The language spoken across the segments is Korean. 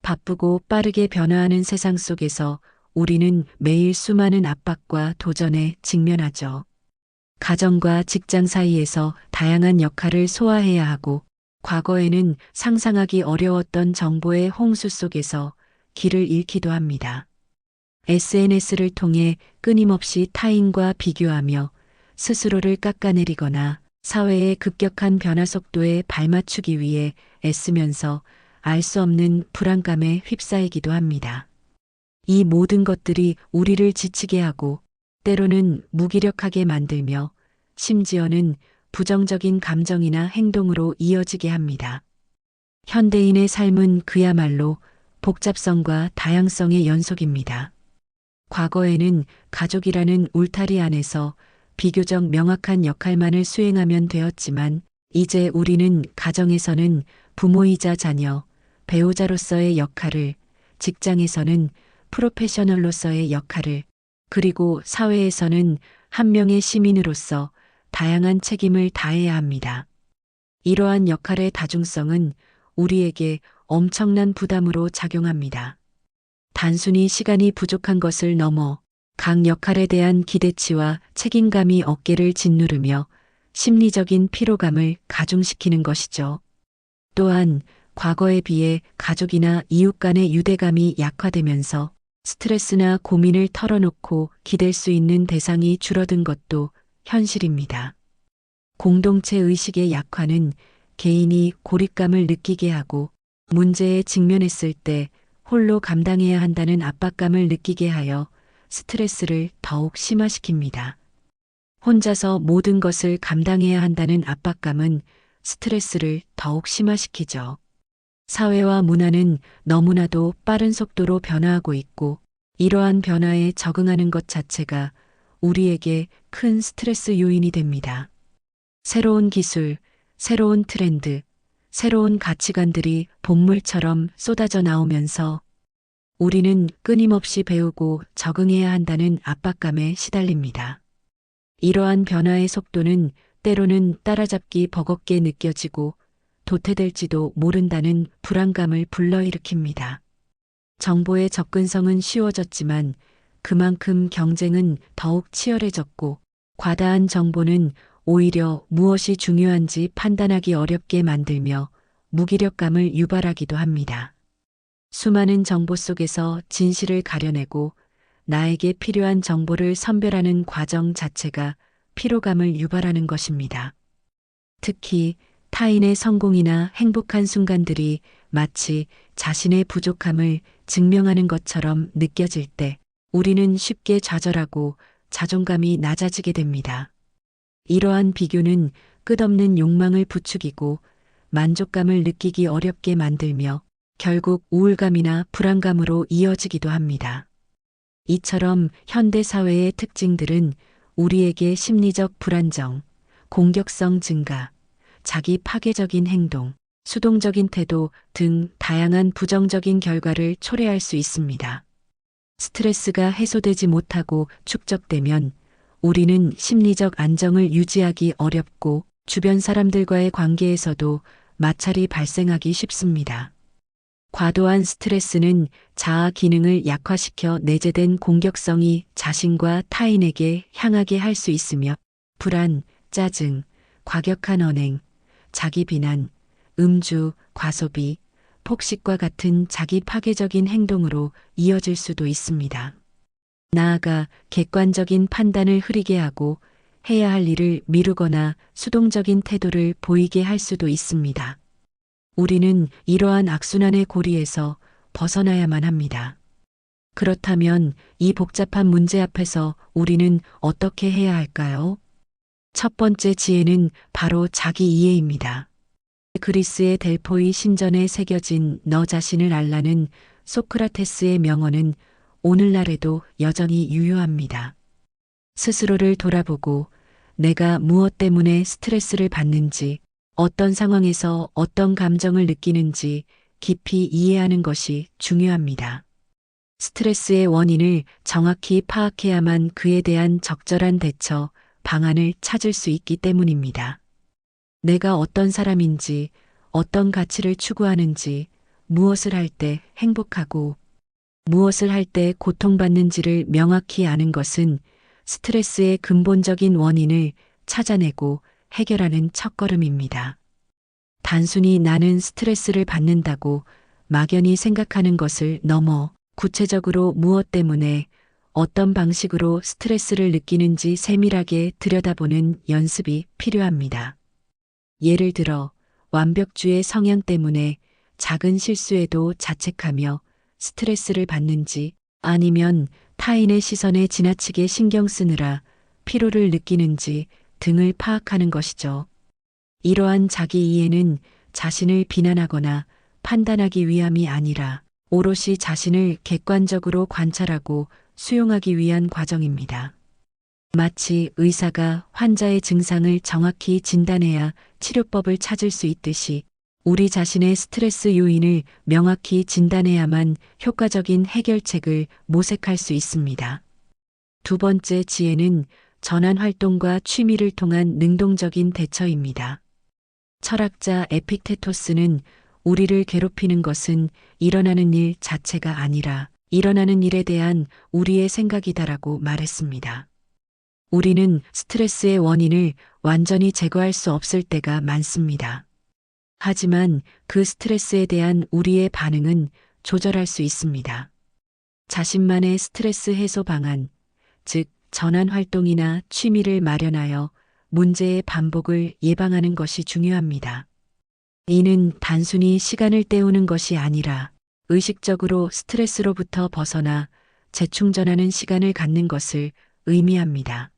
바쁘고 빠르게 변화하는 세상 속에서 우리는 매일 수많은 압박과 도전에 직면하죠. 가정과 직장 사이에서 다양한 역할을 소화해야 하고, 과거에는 상상하기 어려웠던 정보의 홍수 속에서 길을 잃기도 합니다. SNS를 통해 끊임없이 타인과 비교하며 스스로를 깎아내리거나 사회의 급격한 변화 속도에 발맞추기 위해 애쓰면서 알 수 없는 불안감에 휩싸이기도 합니다. 이 모든 것들이 우리를 지치게 하고 때로는 무기력하게 만들며 심지어는 부정적인 감정이나 행동으로 이어지게 합니다. 현대인의 삶은 그야말로 복잡성과 다양성의 연속입니다. 과거에는 가족이라는 울타리 안에서 비교적 명확한 역할만을 수행하면 되었지만, 이제 우리는 가정에서는 부모이자 자녀, 배우자로서의 역할을, 직장에서는 프로페셔널로서의 역할을, 그리고 사회에서는 한 명의 시민으로서 다양한 책임을 다해야 합니다. 이러한 역할의 다중성은 우리에게 엄청난 부담으로 작용합니다. 단순히 시간이 부족한 것을 넘어 각 역할에 대한 기대치와 책임감이 어깨를 짓누르며 심리적인 피로감을 가중시키는 것이죠. 또한 과거에 비해 가족이나 이웃 간의 유대감이 약화되면서 스트레스나 고민을 털어놓고 기댈 수 있는 대상이 줄어든 것도 현실입니다. 공동체 의식의 약화는 개인이 고립감을 느끼게 하고, 문제에 직면했을 때 홀로 감당해야 한다는 압박감을 느끼게 하여 스트레스를 더욱 심화시킵니다. 혼자서 모든 것을 감당해야 한다는 압박감은 스트레스를 더욱 심화시키죠. 사회와 문화는 너무나도 빠른 속도로 변화하고 있고, 이러한 변화에 적응하는 것 자체가 우리에게 큰 스트레스 요인이 됩니다. 새로운 기술, 새로운 트렌드, 새로운 가치관들이 본물처럼 쏟아져 나오면서 우리는 끊임없이 배우고 적응해야 한다는 압박감에 시달립니다. 이러한 변화의 속도는 때로는 따라잡기 버겁게 느껴지고 도태될지도 모른다는 불안감을 불러일으킵니다. 정보의 접근성은 쉬워졌지만 그만큼 경쟁은 더욱 치열해졌고, 과다한 정보는 오히려 무엇이 중요한지 판단하기 어렵게 만들며 무기력감을 유발하기도 합니다. 수많은 정보 속에서 진실을 가려내고 나에게 필요한 정보를 선별하는 과정 자체가 피로감을 유발하는 것입니다. 특히 타인의 성공이나 행복한 순간들이 마치 자신의 부족함을 증명하는 것처럼 느껴질 때 우리는 쉽게 좌절하고 자존감이 낮아지게 됩니다. 이러한 비교는 끝없는 욕망을 부추기고 만족감을 느끼기 어렵게 만들며 결국 우울감이나 불안감으로 이어지기도 합니다. 이처럼 현대 사회의 특징들은 우리에게 심리적 불안정, 공격성 증가, 자기 파괴적인 행동, 수동적인 태도 등 다양한 부정적인 결과를 초래할 수 있습니다. 스트레스가 해소되지 못하고 축적되면 우리는 심리적 안정을 유지하기 어렵고 주변 사람들과의 관계에서도 마찰이 발생하기 쉽습니다. 과도한 스트레스는 자아 기능을 약화시켜 내재된 공격성이 자신과 타인에게 향하게 할 수 있으며, 불안, 짜증, 과격한 언행, 자기 비난, 음주, 과소비, 폭식과 같은 자기 파괴적인 행동으로 이어질 수도 있습니다. 나아가 객관적인 판단을 흐리게 하고 해야 할 일을 미루거나 수동적인 태도를 보이게 할 수도 있습니다. 우리는 이러한 악순환의 고리에서 벗어나야만 합니다. 그렇다면 이 복잡한 문제 앞에서 우리는 어떻게 해야 할까요? 첫 번째 지혜는 바로 자기 이해입니다. 그리스의 델포이 신전에 새겨진 너 자신을 알라는 소크라테스의 명언은 오늘날에도 여전히 유효합니다. 스스로를 돌아보고 내가 무엇 때문에 스트레스를 받는지, 어떤 상황에서 어떤 감정을 느끼는지 깊이 이해하는 것이 중요합니다. 스트레스의 원인을 정확히 파악해야만 그에 대한 적절한 대처, 방안을 찾을 수 있기 때문입니다. 내가 어떤 사람인지, 어떤 가치를 추구하는지, 무엇을 할 때 행복하고 무엇을 할 때 고통받는지를 명확히 아는 것은 스트레스의 근본적인 원인을 찾아내고 해결하는 첫걸음입니다. 단순히 나는 스트레스를 받는다고 막연히 생각하는 것을 넘어 구체적으로 무엇 때문에 어떤 방식으로 스트레스를 느끼는지 세밀하게 들여다보는 연습이 필요합니다. 예를 들어 완벽주의 성향 때문에 작은 실수에도 자책하며 스트레스를 받는지, 아니면 타인의 시선에 지나치게 신경 쓰느라 피로를 느끼는지 등을 파악하는 것이죠. 이러한 자기 이해는 자신을 비난하거나 판단하기 위함이 아니라 오롯이 자신을 객관적으로 관찰하고 수용하기 위한 과정입니다. 마치 의사가 환자의 증상을 정확히 진단해야 치료법을 찾을 수 있듯이 우리 자신의 스트레스 요인을 명확히 진단해야만 효과적인 해결책을 모색할 수 있습니다. 두 번째 지혜는 전환 활동과 취미를 통한 능동적인 대처입니다. 철학자 에픽테토스는 우리를 괴롭히는 것은 일어나는 일 자체가 아니라 일어나는 일에 대한 우리의 생각이다라고 말했습니다. 우리는 스트레스의 원인을 완전히 제거할 수 없을 때가 많습니다. 하지만 그 스트레스에 대한 우리의 반응은 조절할 수 있습니다. 자신만의 스트레스 해소 방안, 즉 전환 활동이나 취미를 마련하여 문제의 반복을 예방하는 것이 중요합니다. 이는 단순히 시간을 때우는 것이 아니라 의식적으로 스트레스로부터 벗어나 재충전하는 시간을 갖는 것을 의미합니다.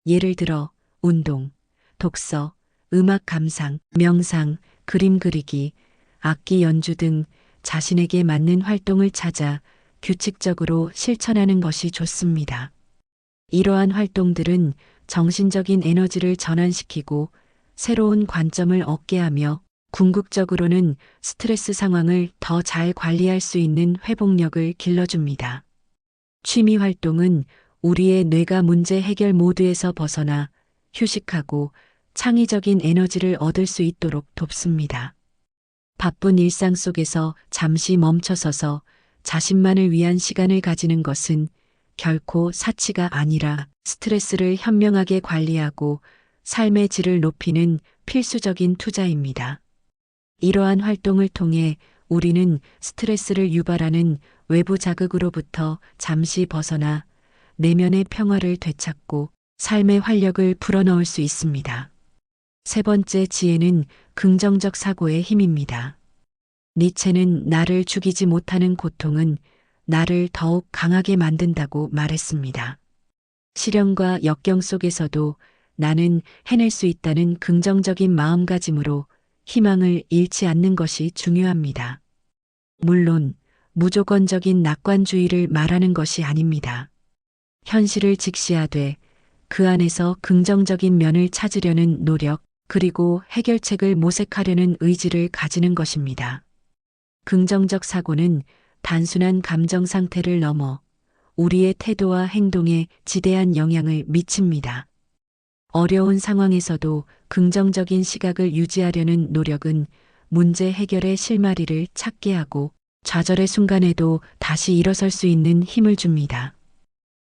예를 들어 운동, 독서, 음악 감상, 명상, 그림 그리기, 악기 연주 등 자신에게 맞는 활동을 찾아 규칙적으로 실천하는 것이 좋습니다. 이러한 활동들은 정신적인 에너지를 전환시키고 새로운 관점을 얻게 하며 궁극적으로는 스트레스 상황을 더 잘 관리할 수 있는 회복력을 길러줍니다. 취미 활동은 우리의 뇌가 문제 해결 모드에서 벗어나 휴식하고 창의적인 에너지를 얻을 수 있도록 돕습니다. 바쁜 일상 속에서 잠시 멈춰서서 자신만을 위한 시간을 가지는 것은 결코 사치가 아니라 스트레스를 현명하게 관리하고 삶의 질을 높이는 필수적인 투자입니다. 이러한 활동을 통해 우리는 스트레스를 유발하는 외부 자극으로부터 잠시 벗어나 내면의 평화를 되찾고 삶의 활력을 불어넣을 수 있습니다. 세 번째 지혜는 긍정적 사고의 힘입니다. 니체는 나를 죽이지 못하는 고통은 나를 더욱 강하게 만든다고 말했습니다. 시련과 역경 속에서도 나는 해낼 수 있다는 긍정적인 마음가짐으로 희망을 잃지 않는 것이 중요합니다. 물론 무조건적인 낙관주의를 말하는 것이 아닙니다. 현실을 직시하되 그 안에서 긍정적인 면을 찾으려는 노력, 그리고 해결책을 모색하려는 의지를 가지는 것입니다. 긍정적 사고는 단순한 감정 상태를 넘어 우리의 태도와 행동에 지대한 영향을 미칩니다. 어려운 상황에서도 긍정적인 시각을 유지하려는 노력은 문제 해결의 실마리를 찾게 하고 좌절의 순간에도 다시 일어설 수 있는 힘을 줍니다.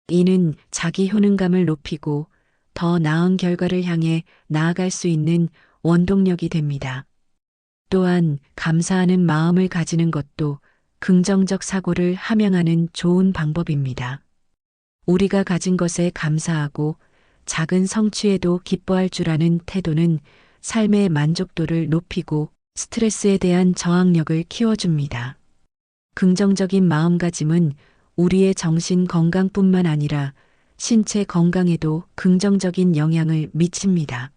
이는 자기 효능감을 높이고 더 나은 결과를 향해 나아갈 수 있는 원동력이 됩니다. 또한 감사하는 마음을 가지는 것도 긍정적 사고를 함양하는 좋은 방법입니다. 우리가 가진 것에 감사하고 작은 성취에도 기뻐할 줄 아는 태도는 삶의 만족도를 높이고 스트레스에 대한 저항력을 키워줍니다. 긍정적인 마음가짐은 우리의 정신 건강뿐만 아니라 신체 건강에도 긍정적인 영향을 미칩니다.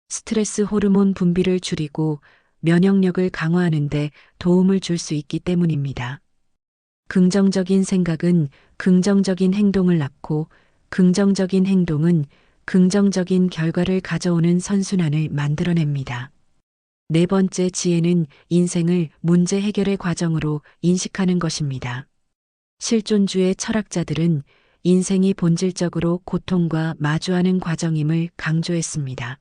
스트레스 호르몬 분비를 줄이고 면역력을 강화하는 데 도움을 줄 수 있기 때문입니다. 긍정적인 생각은 긍정적인 행동을 낳고 긍정적인 행동은 긍정적인 결과를 가져오는 선순환을 만들어냅니다. 네 번째 지혜는 인생을 문제 해결의 과정으로 인식하는 것입니다. 실존주의 철학자들은 인생이 본질적으로 고통과 마주하는 과정임을 강조했습니다.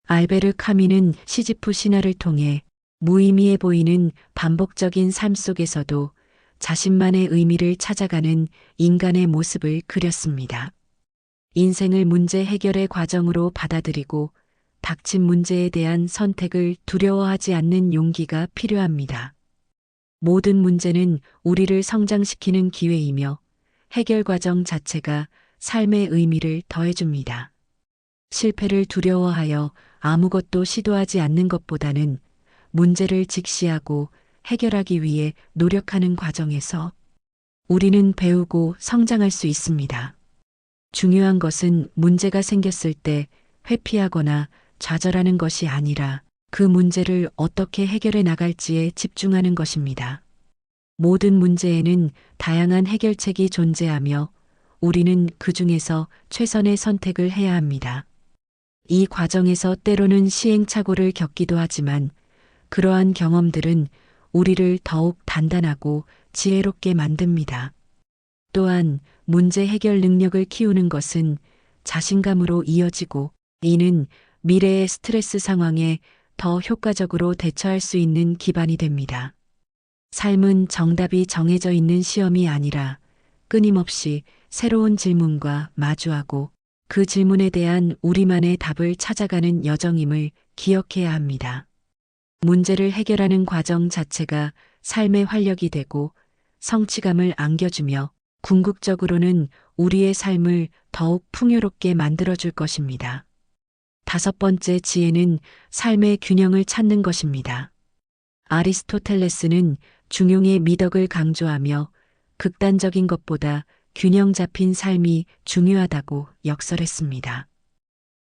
알베르 카미는 시지프 신화를 통해 무의미해 보이는 반복적인 삶 속에서도 자신만의 의미를 찾아가는 인간의 모습을 그렸습니다. 인생을 문제 해결의 과정으로 받아들이고 닥친 문제에 대한 선택을 두려워하지 않는 용기가 필요합니다. 모든 문제는 우리를 성장시키는 기회이며 해결 과정 자체가 삶의 의미를 더해줍니다. 실패를 두려워하여 아무것도 시도하지 않는 것보다는 문제를 직시하고 해결하기 위해 노력하는 과정에서 우리는 배우고 성장할 수 있습니다. 중요한 것은 문제가 생겼을 때 회피하거나 좌절하는 것이 아니라 그 문제를 어떻게 해결해 나갈지에 집중하는 것입니다. 모든 문제에는 다양한 해결책이 존재하며 우리는 그 중에서 최선의 선택을 해야 합니다. 이 과정에서 때로는 시행착오를 겪기도 하지만 그러한 경험들은 우리를 더욱 단단하고 지혜롭게 만듭니다. 또한 문제 해결 능력을 키우는 것은 자신감으로 이어지고 이는 미래의 스트레스 상황에 더 효과적으로 대처할 수 있는 기반이 됩니다. 삶은 정답이 정해져 있는 시험이 아니라 끊임없이 새로운 질문과 마주하고 그 질문에 대한 우리만의 답을 찾아가는 여정임을 기억해야 합니다. 문제를 해결하는 과정 자체가 삶의 활력이 되고 성취감을 안겨주며 궁극적으로는 우리의 삶을 더욱 풍요롭게 만들어줄 것입니다. 5번째 지혜는 삶의 균형을 찾는 것입니다. 아리스토텔레스는 중용의 미덕을 강조하며 극단적인 것보다 균형 잡힌 삶이 중요하다고 역설했습니다.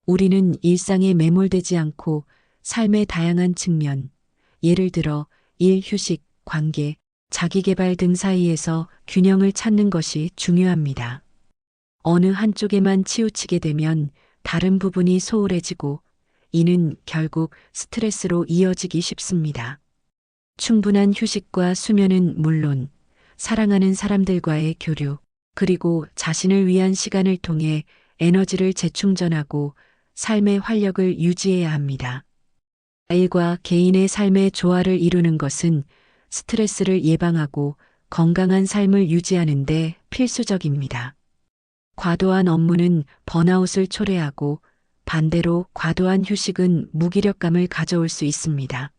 우리는 일상에 매몰되지 않고 삶의 다양한 측면, 예를 들어 일, 휴식, 관계, 자기계발 등 사이에서 균형을 찾는 것이 중요합니다. 어느 한쪽에만 치우치게 되면 다른 부분이 소홀해지고 이는 결국 스트레스로 이어지기 쉽습니다. 충분한 휴식과 수면은 물론 사랑하는 사람들과의 교류, 그리고 자신을 위한 시간을 통해 에너지를 재충전하고 삶의 활력을 유지해야 합니다. 일과 개인의 삶의 조화를 이루는 것은 스트레스를 예방하고 건강한 삶을 유지하는 데 필수적입니다. 과도한 업무는 번아웃을 초래하고 반대로 과도한 휴식은 무기력감을 가져올 수 있습니다.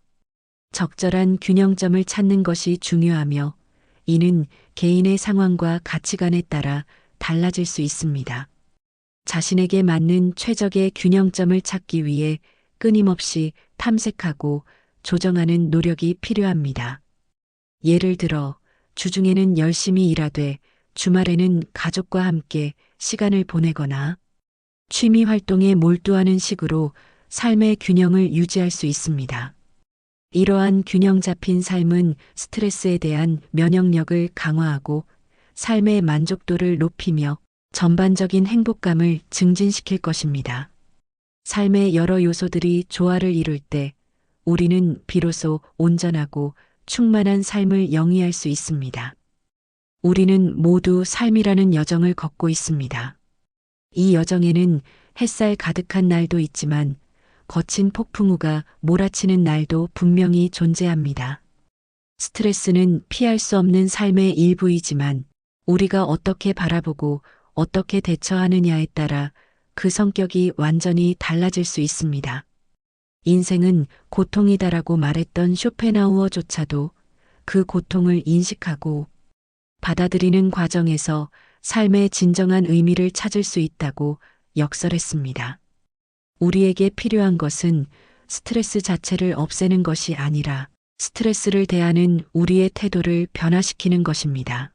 적절한 균형점을 찾는 것이 중요하며 이는 개인의 상황과 가치관에 따라 달라질 수 있습니다. 자신에게 맞는 최적의 균형점을 찾기 위해 끊임없이 탐색하고 조정하는 노력이 필요합니다. 예를 들어 주중에는 열심히 일하되 주말에는 가족과 함께 시간을 보내거나 취미 활동에 몰두하는 식으로 삶의 균형을 유지할 수 있습니다. 이러한 균형 잡힌 삶은 스트레스에 대한 면역력을 강화하고 삶의 만족도를 높이며 전반적인 행복감을 증진시킬 것입니다. 삶의 여러 요소들이 조화를 이룰 때 우리는 비로소 온전하고 충만한 삶을 영위할 수 있습니다. 우리는 모두 삶이라는 여정을 걷고 있습니다. 이 여정에는 햇살 가득한 날도 있지만 거친 폭풍우가 몰아치는 날도 분명히 존재합니다. 스트레스는 피할 수 없는 삶의 일부이지만 우리가 어떻게 바라보고 어떻게 대처하느냐에 따라 그 성격이 완전히 달라질 수 있습니다. 인생은 고통이다라고 말했던 쇼펜하우어조차도 그 고통을 인식하고 받아들이는 과정에서 삶의 진정한 의미를 찾을 수 있다고 역설했습니다. 우리에게 필요한 것은 스트레스 자체를 없애는 것이 아니라 스트레스를 대하는 우리의 태도를 변화시키는 것입니다.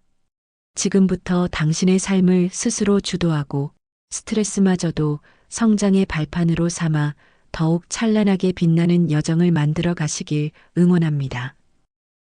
지금부터 당신의 삶을 스스로 주도하고 스트레스마저도 성장의 발판으로 삼아 더욱 찬란하게 빛나는 여정을 만들어 가시길 응원합니다.